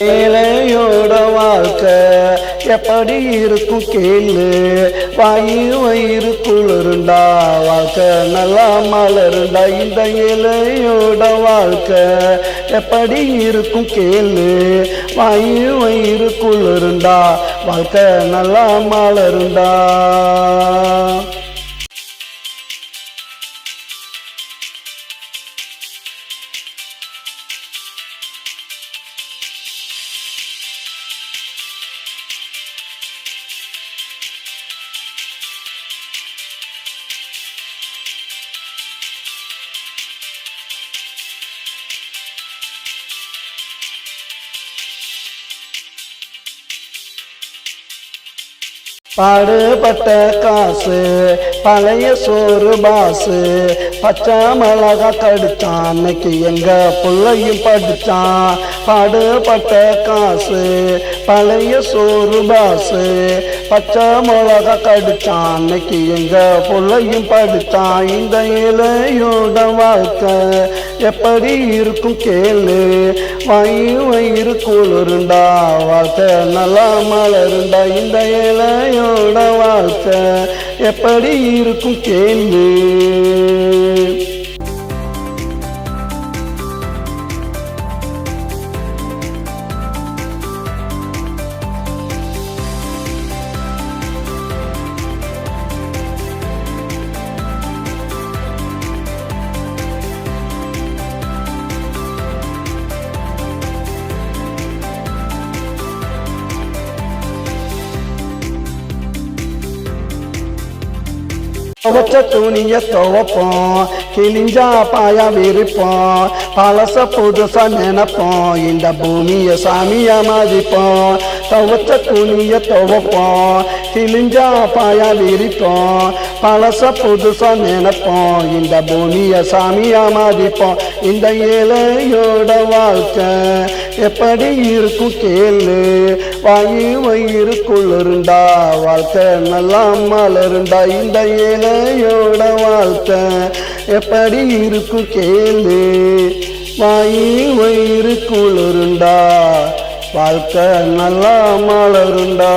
ஏழையோட வாழ்க்கை எப்படி இருக்கும் கேளு. வாயு வயிறு குளிருண்டா வாழ்க்கை நல்லா மலருண்டா. இந்த ஏழையோட வாழ்க்கை எப்படி இருக்கும் கேளு. வாயு வயிறு குளிருண்டா வாழ்க்கை நல்லா மலருண்டா. பாடுபட்ட காசு பழைய சோறு பாசு. பச்சை மிளகா கடிச்சான் அன்னைக்கு எங்க பிள்ளையும் படிச்சான். பாடுபட்ட காசு பழைய சோறு பாசு. பச்சை மிளகா கடிச்சான் அன்னைக்கு எங்க பிள்ளையும் படிச்சான். இந்த இலையோட வாழ்க்கை எப்படி இருக்கும் கேளு. வயிறு குளிருண்டா வாழ்க்கை நல்லா மலருண்டா. இந்த இலையோட வாழ்க்கை எப்படி இருக்கும் கேளு. துவச்ச துணிய துவப்போம், கிழிஞ்சா பாயா விரிப்போம். பழச புதுசா நினைப்போம், இந்த பூமிய சாமியா மதிப்போம். துவச்ச துணிய துவப்போம், கிழிஞ்சா பாயா விரிப்போம். பழச புதுசா நினைப்போம், இந்த பூமிய சாமியா மதிப்போம். இந்த ஏழையோட வாழ்க்கை எப்படி இருக்கும் கேளு. வயிறு குளிருண்டா வாழ்க்கை நல்லா மலருண்டா. இந்த ஏழையோட வாழ்க்கை எப்படி இருக்கும் கேளு. வயிறு குளிருண்டா வாழ்க்கை நல்லா மலருண்டா.